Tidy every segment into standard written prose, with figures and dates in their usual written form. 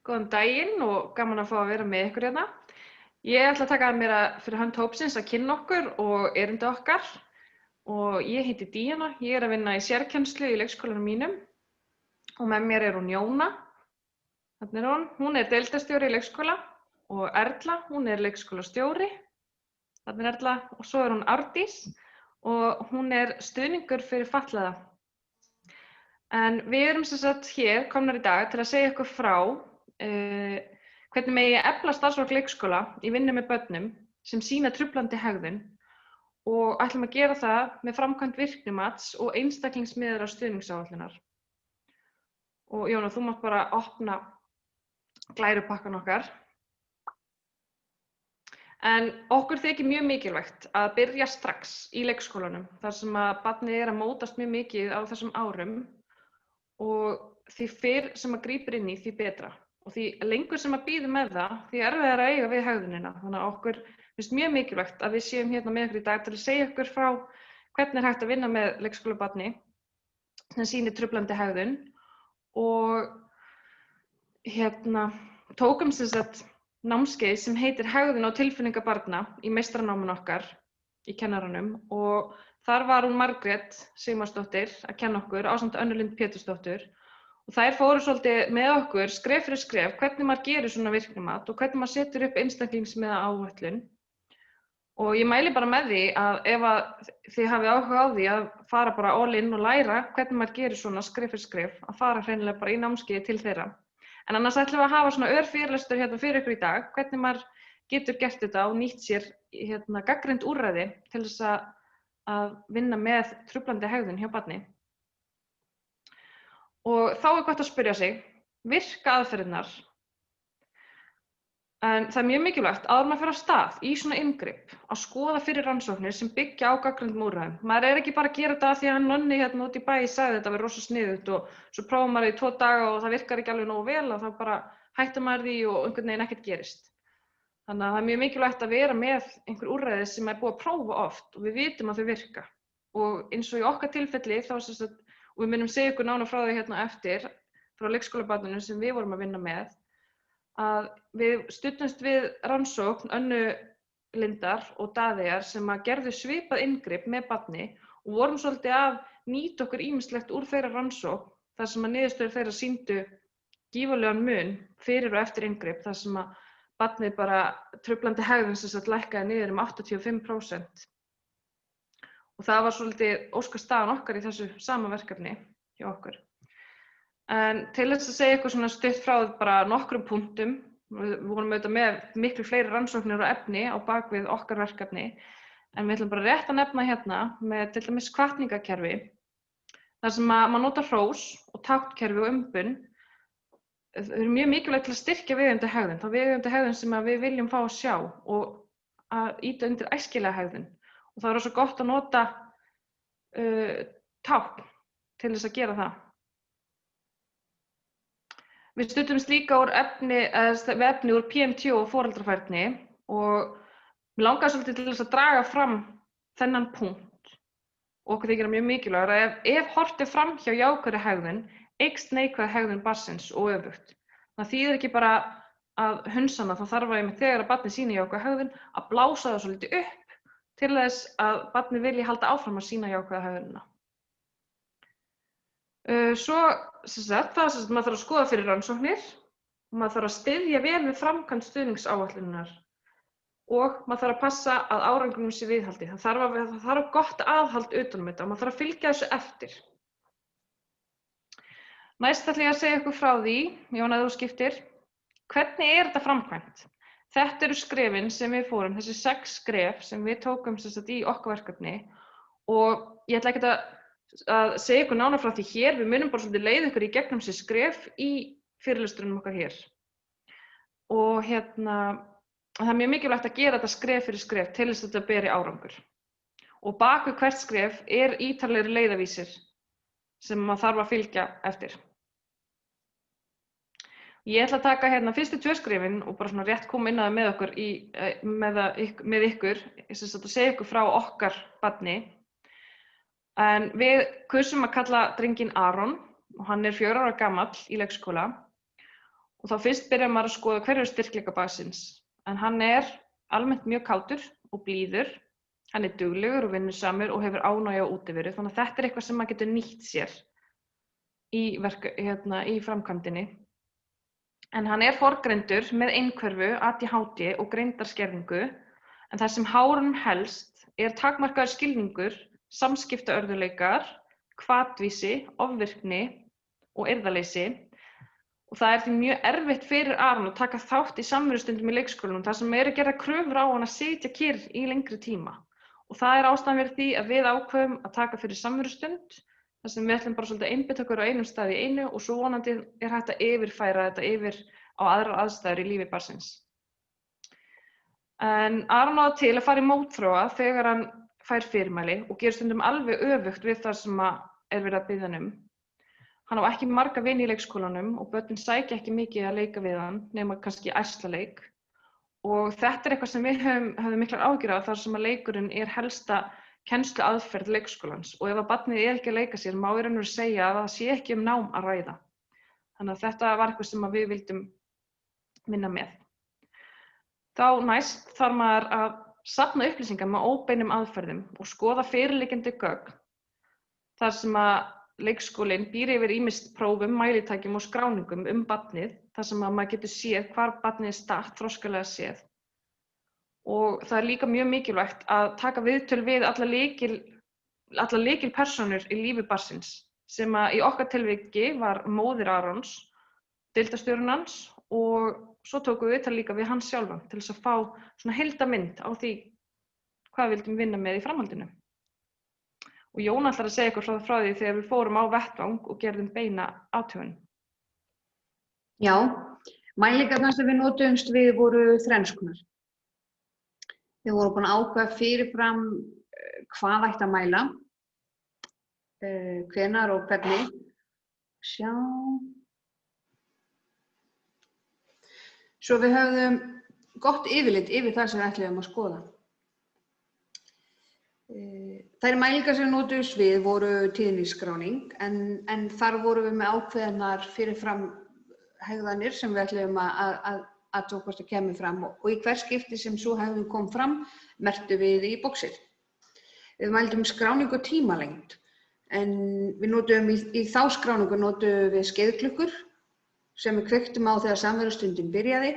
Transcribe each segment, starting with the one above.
Góðan daginn og gaman að fá að vera með ykkur hérna. Ég ætla að taka að mér fyrir hönd hópsins að kynna okkur og erindi okkar. Og ég heiti Díana, ég er að vinna í sérkennslu í leikskólanum mínum og með mér er hún Jóna. Þarna er hún er deildarstjóri í leikskóla og Erla, hún er leikskólastjóri. Þarna er Erla og svo er hún Árdís og hún er stuðningur fyrir fatlaða. En við erum sem sagt hér komnar í dag til að segja ykkur frá hvernig megi efla starfsfólk leikskóla í vinnu með börnum sem sýna truflandi hegðun og ætlum að gera það með framkvæmd virknimats og einstaklingsmiðaðrar stuðningsáætlunar. Og Jóna, þú mátt bara opna glærupakkan okkar. En okkur þykir mjög mikilvægt að byrja strax í leikskólanum þar sem að barnið er að mótast mjög mikið á þessum árum og því fyrr sem að grípur inn í því betra. Og því lengur sem að bíða með það, því erfiðara að eiga við hegðunina. Þannig að okkur finnst mjög mikilvægt að við séum hérna með ykkur í dag til að segja ykkur frá hvernig er hægt að vinna með leikskólabarni sem sýnir truflandi hegðun og tókum sem sagt námskeið sem heitir Hegðun og tilfinningar barna í meistaranáminu okkar í kennaranum og þar var hún Margrét Sigmarsdóttir að kenna okkur ásamt Önnu Lind Pétursdóttur. Og þær fóru svolítið með okkur skref fyrir skref hvernig maður gerir svona virknimat og hvernig maður setur upp einstaklingsmiðaða áætlun. Og ég mæli bara með því að ef að þið hafið áhuga á því að fara bara all in og læra hvernig maður gerir svona skref fyrir skref, að fara hreinlega bara í námskeiði til þeirra. En annars ætlum við að hafa svona örfyrirlestur hérna fyrir ykkur í dag, hvernig maður getur gert þetta og nýtt sér gagnrýnd úrræði til þess að vinna með truflandi hegðun hjá barni. Og þá er gott að spyrja sig, virka aðferðirnar? En það er mjög mikilvægt áður maður fer af stað í svona inngrip að skoða fyrir rannsóknir sem byggja á gagnrýndum úrræðum. Maður er ekki bara að gera þetta af því að Nonni hérna út í bæ sagði þetta verið rosa sniðugt og svo prófar maður í 2 daga og það virkar ekki alveg nógu vel og þá bara hættir maður því og einhvern veginn ekkert gerist. Þannig að það er mjög mikilvægt að vera með einhver úrræði sem er búið að prófa oft og við vitum að þau virka. Og eins og í okkar tilfelli þá og við munum segja ykkur nánar frá því hérna eftir, frá leikskólabarninu sem við vorum að vinna með, að við studdumst við rannsókn Önnu Lindar og Daðeyjar sem að gerðu svipað inngrip með barni og vorum svolítið að nýta okkur ýmislegt úr þeirra rannsókn þar sem að niðurstöður þeirra sýndu gífurlegan mun fyrir og eftir inngrip þar sem að barnið bara truflandi hegðun sem sagt lækkaði niður 85%. Og það var svolítið óskastaðan okkar í þessu sama verkefni hjá okkur. En til þess að segja ykkur svona stutt frá bara nokkrum punktum, við vorum auðvitað með miklu fleiri rannsóknir og efni á bakvið okkar verkefni, en við ætlum bara rétt að nefna hérna með til dæmis hvatningakerfi, þar sem að maður notar hrós og táknkerfi og umbun. Það er mjög mikilvægt til að styrkja viðeigandi hegðun, þá viðeigandi hegðun sem að við viljum fá að sjá og að ýta undir æskilega hegðun. Og það er svo gott að nota tákn til þess að gera það. Við studdumst líka úr efni úr PMT og foreldrafærni og mér langaði svolítið til þess að draga fram þennan punkt. Og okkur þykir það mjög mikilvægt að ef horft er fram hjá jákvæðri hegðun, eykst neikvæð hegðun barnsins og öfugt. Það þýðir ekki bara að hunsa hana, þá þarf að þegar að barnið sýnir jákvæða hegðun að blása það svolítið upp til þess að barnið vilji halda áfram að sýna jákvæða hegðunina. Svo maður þarf að skoða fyrir rannsóknir og maður þarf að styðja vel við framkvæmd stuðningsáætlunar og maður þarf að passa að árangrinum sé viðhaldið. Það þarf gott aðhald utan þetta og maður þarf að fylgja þessu eftir. Næst ætla ég að segja ykkur frá því, Jóna, ef þú skiptir, hvernig er þetta framkvæmt? Þetta eru skrefin sem við fórum, þessi 6 skref sem við tókum í okkar verkefni og ég ætla ekkert að segja ykkur nánar frá því hér, við munum bara svolítið leiða ykkur í gegnum þessi skref í fyrirlesturunum okkar hér. Og það er mjög mikilvægt að gera þetta skref fyrir skref til þess að þetta beri árangur. Og bak við hvert skref er ítarlegri leiðavísir sem maður þarf að fylgja eftir. Ég ætla að taka fyrstu 2 skrefin og bara svona rétt koma inn að það með okkur með ykkur, að segja ykkur frá okkar barni. En við kusum að kalla drenginn Aron og hann er 4 ára gamall í leikskóla Og þá fyrst byrjar maður að skoða hverju styrkleika barnsins. En hann almennt mjög kátur og blíður. Hann duglegur og vinnusamur og hefur ánægju á útiveru. Þannig að þetta eitthvað sem maður getur nýtt sér í framkvæmdinni. En hann forgreindur með einhverfu, ADHD og greindarskerðingu. En það sem háir honum helst takmarkaður skilningur, samskiptaörðugleikar, hvatvísi, ofvirkni og eirðarleysi. Og það því mjög erfitt fyrir Aron að taka þátt í samverustundum í leikskólanum þar sem gerðar kröfur á hann að sitja kyrr í lengri tíma. Og það ástæðan fyrir því að við ákveðum að taka fyrir samverustund þar sem við ætlum bara svolítið að einbeita okkur á einum stað í einu og svo vonandi hægt að yfirfæra þetta yfir á aðrar aðstæður í lífi barnsins. En Aron á til að fara í mótþróa þegar hann fær fyrirmæli og gerir stundum alveg öfugt við það sem verið að biðja hann um. Hann á ekki marga vini í leikskólanum og börnin sækja ekki mikið að leika við hann nema kannski ærslaleik. Og þetta eitthvað sem við höfum miklar áhyggjur af þar sem að leikurinn helsta kennsluaðferð leikskólans. Og ef að barnið ekki að leika sér má í raun og veru segja að það sé ekki um nám að ræða. Þannig að þetta var eitthvað sem við vildum vinna með. Þá næst þarf maður að safna upplýsingar með óbeinum aðferðum og skoða fyrirliggjandi gögn þar sem að leikskólinn býr yfir ýmist prófum, mælitækjum og skráningum barnið þar sem að maður getur séð hvar barnið statt þroskalega séð. Og það líka mjög mikilvægt að taka viðtöl við alla lykilpersónur í lífi barnsins sem að í okkar tilviki var móðir Arons, deildarstjórinn hans og svo tókum við viðtal líka við hann sjálfan til þess að fá svona heildarmynd á því hvað við vildum vinna með í framhaldinu. Og Jón ætlar að segja ykkur frá því þegar við fórum á vettvang og gerðum beina athugun. Já, mælingarnar sem við notuðumst við voru þrenns konar. Við vorum búin að ákveða fyrirfram hvað ætti að mæla, hvenær og hvernig. Svo við höfðum gott yfirlit yfir það sem við ætluðum að skoða. Þær mælingar sem við notuðumst við voru tíðniskráning en þar vorum við með ákveðnar fyrirfram hegðanir sem við ætluðum að hvort það kemur fram og í hver skipti sem svo hegðun kom fram merktum við í boxið. Við mældum skráningu og tímalengd en við notuðum í þá skráningu notuðum við skeiðklukkur sem við kveiktum á þegar samverustundin byrjaði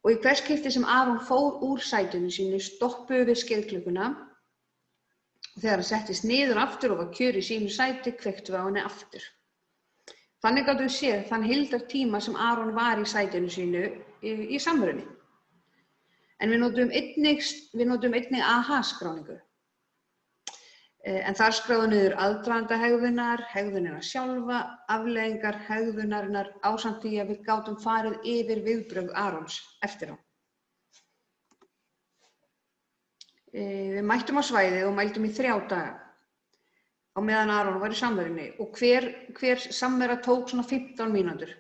og í hver skipti sem Aron fór úr sætinu sínu stoppuðum við skeiðklukkuna. Þegar hann settist niður aftur og var kjör í sínu sæti, kveiktum við á henni aftur. Þannig gátum við séð þann heildartíma sem Aron var í sætinu sínu í samverunni. En við notum einnig AHA-skráningu. En þar skráðum niður aðdraganda hegðunar, hegðunina sjálfa, afleiðingar hegðunarinnar ásamt því að við gátum farið yfir viðbrögð Arons eftir á. Við mættum á svæðið og mældum í 3 daga á meðan Aron var í samverunni og hver samvera tók svona 15 mínútur.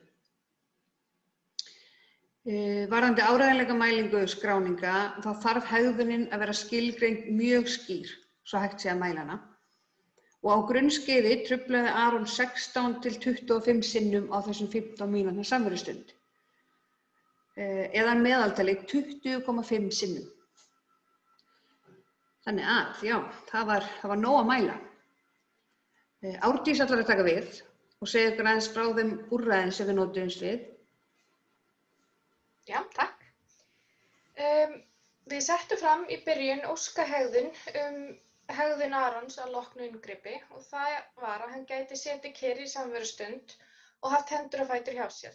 Varðandi áreiðanleikamælingu skráninga þá þarf hegðunin að vera skilgreind mjög skýr svo hægt sé að mæla hana. Og á grunnskeiði truflaði Aron 16 til 25 sinnum á þessum 15 mínútna samverustund. Eða meðaltali 20,5 sinnum. Þannig að, já, það var nóg að mæla. Árdís ætlar að taka við og segja ykkur aðeins frá þeim úrræðin sem við notuðumst við. Já, takk. Við settum fram í byrjun óskahegðun hegðun Arons að loknu inngripi og það var að hann gæti setið kyrr í samverustund og haft hendur og fætur hjá sér.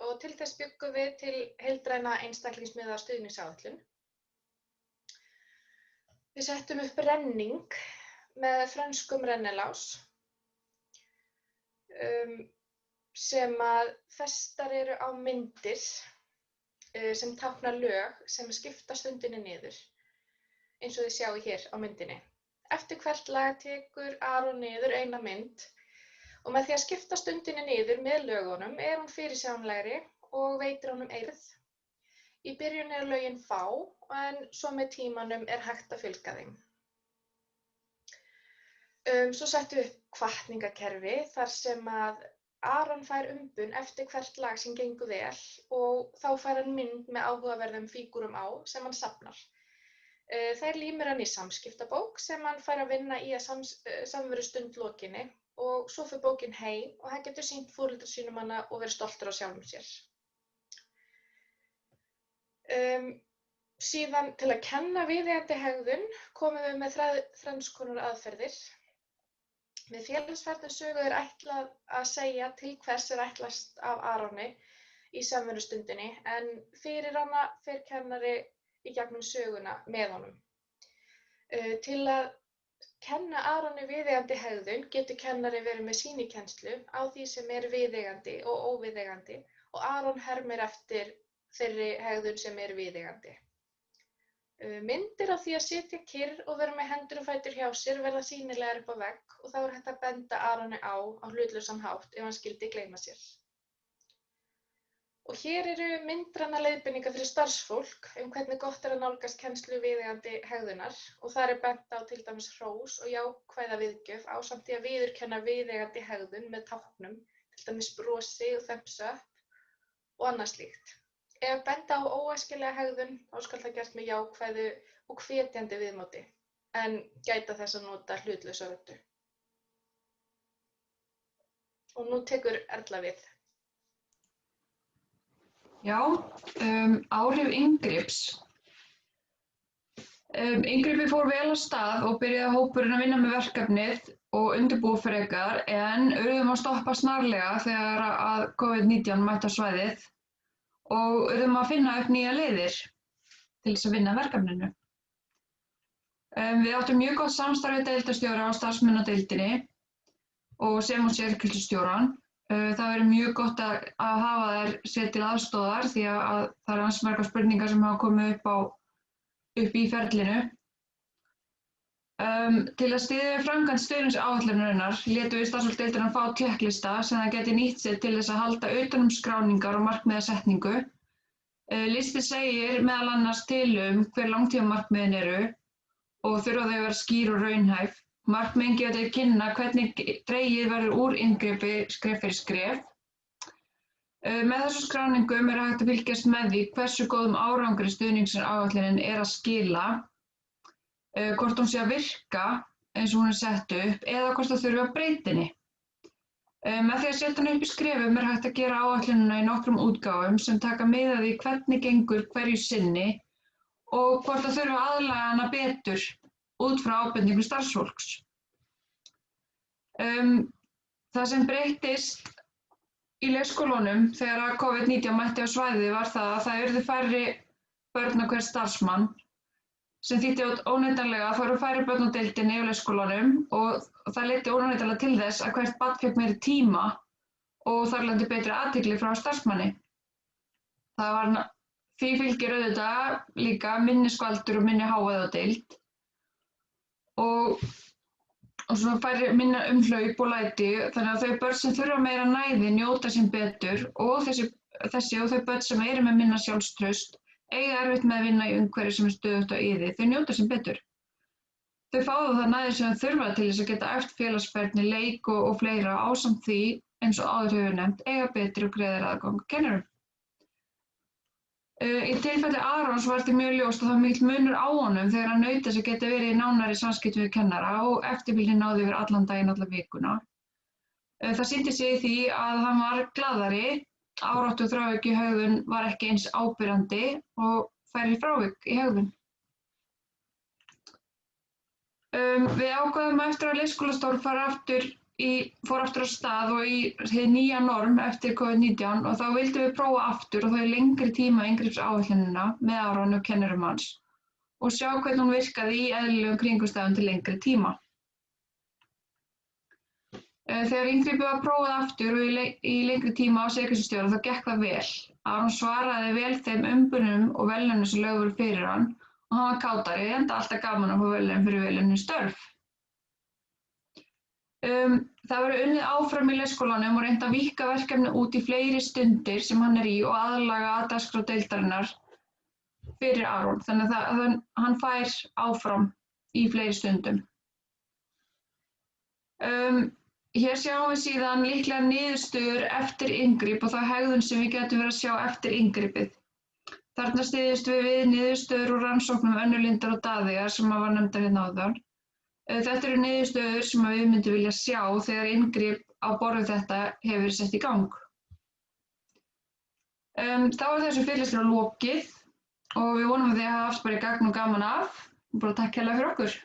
Og til þess bjuggum við til heildræna einstaklingsmiðaða stuðningsáætlun. Við settum upp renning með frönskum rennilás sem að festar eru á myndir sem tákna lög sem skipta stundinni niður, eins og þið sjáu hér á myndinni. Eftir hvert lag tekur Aron niður eina mynd og með því að skipta stundinni niður með lögunum hún fyrirsjáanlegri og veitir honum eirð. Í byrjun lögin fá, en svo með tímanum hægt að fylgja þeim. Svo settum við upp hvatningakerfi þar sem að Aron fær umbun eftir hvert lag sem gengur vel og þá fær hann mynd með áhugaverðum fígúrum á sem hann safnar. Þær límir hann í samskiptabók sem hann fær að vinna í að samverustund lokinni og svo fer bókin heim og hann getur sýnt foreldrum sínum hana og verið stoltur á sjálfum sér. Síðan til að kenna viðeigandi hegðun komum við með þrenns konar aðferðir. Með félagsfærni sögu ætlað að segja til hvers ætlast af Aroni í samvinnustundinni en fyrir hana fer kennari í gegnum söguna með honum. Til að kenna Aroni viðeigandi hegðun getur kennari verið með sýnikennslu á því sem viðeigandi og óviðeigandi og Aron hermir eftir þeirri hegðun sem viðeigandi. Myndir af því að sitja kyrr og vera með hendur og fætur hjá sér verða sýnilegar upp á vegg og þá hægt að benda Aroni á hlutlausan hátt ef hann skyldi gleyma sér. Og hér eru myndrænar leiðbeiningar fyrir starfsfólk hvernig gott að nálgast kennslu viðeigandi hegðunar og þar bent á til dæmis hrós og jákvæða viðgjöf ásamt því að viðurkenna viðeigandi hegðun með táknum, til dæmis brosi og thumbs up og annað slíkt. Ef benda á óæskilega hegðun, þá skal það gert með jákvæðu og hvetjandi viðmóti, en gæta þess að nota hlutlausa röddu. Og nú tekur Erla við. Já, áhrif inngrips. Inngripið fór vel af stað og byrjaði hópurinn að vinna með verkefnið og undirbúa frekar, en urðum að stoppa snarlega þegar að COVID-19 mætti á svæðið og urðum að finna upp nýja leiðir til þess að vinna verkefninu. Við áttum mjög gott samstarf við deildarstjóra á starfsmannadeildinni og sem og sérkennslustjórann. Það verður mjög gott að hafa þær sér til aðstoðar því að það eru ansi margar spurningar sem hafa komið upp í ferlinu. Til að styðja við framkvæmd stuðningsáætlunarinnar létum við starfsfólksdeildarinnar fá tékklista sem það geti nýtt sér til þess að halda utan skráningar og markmiðasetningu. Listi segir meðal annars til hver langtímamarkmiðin eru og þurfa þau að vera skýr og raunhæf. Markmiðin gefa til kynna hvernig dregið verður úr inngripi skref fyrir skref. Með þessum skráningum hægt að fylgjast með því hversu góðum árangri stuðningsáætlunin að skila, hvort hún sé að virka eins og hún sett upp eða hvort það þurfi að breyta henni. Með því að setja hana upp í skrefum hægt að gera áætlunina í nokkrum útgáfum sem taka mið af því hvernig gengur hverju sinni og hvort það þurfi að aðlaga hana betur út frá ábendingum starfsfólks. Það sem breyttist í leikskólunum þegar COVID-19 mætti á svæðið var það að það urðu færri börn á hver starfsmann sem þýddi óneitanlega að það voru færri börn á deildinni á leikskólanum og það leiddi óneitanlega til þess að hvert barn fékk meiri tíma og þar leiddi betri athygli frá starfsmanni. Því fylgir auðvitað líka minni skvaldur og minni hávaði á deild og svona færri minna umhlaup og læti þannig að þau börn sem þurfa meira næði njóta sín betur og þessi og þau börn sem eru með minna sjálfstraust eiga erfitt með að vinna í umhverfi sem stöðugt á yði, þau njóta sín betur. Þau fá það næði sem þau þurfa til þess að geta æft félagsfærni, leik og fleira ásamt því, eins og áður hefur nefnt, eiga betri og greiðari aðgang að kennurum. Í tilfelli Arons var því mjög ljóst að það var mikill munur á honum þegar hann naut þess að geta verið í nánari samskiptum við kennara og eftirfylgni náði yfir allan daginn alla vikuna. Það sýndi sig í því að hann var glaðari, áráttu og þráhyggjuhegðun var ekki eins ábyrjandi og færri frávik í hegðun. Við ákváðum eftir að leikskólastörf fór aftur á stað og í hið nýja norm eftir COVID-19 og þá vildum við prófa aftur og þá í lengri tíma inngripsáætlunina með Aron og kennurum hans og sjá hvernig hún virkaði í eðlilegum kringumstæðum til lengri tíma. Þegar inngripið var prófað aftur og í lengri tíma á sérkennslustjóra þá gekk það vel. Aron svaraði vel þeim umbunum og verðlaunum sem lögð voru fyrir hann og hann var kátari enda alltaf gaman að fá verðlaun fyrir velunum störf. Það var unnið áfram í leikskólanum og reynt að víkka verkefni út í fleiri stundir sem hann í og aðlaga að dagskrá deildarinnar fyrir Aron, þannig að hann fær áfram í fleiri stundum. Hér sjáum við síðan líklega niðurstöður eftir inngrip og þá hegðun sem við getum verið að sjá eftir inngripið. Þarna styðjumst við niðurstöður úr rannsóknum Önnu Lindar og Daðeyjar sem var nefndar hérna áðan. Þetta eru niðurstöður sem við myndum vilja sjá þegar inngrip á borð við þetta hefur verið sett í gang. Þá er þessu fyrirlestri lokið og við vonum að þið hafa haft bara gagn og gaman af. Bara takk hérlega fyrir okkur.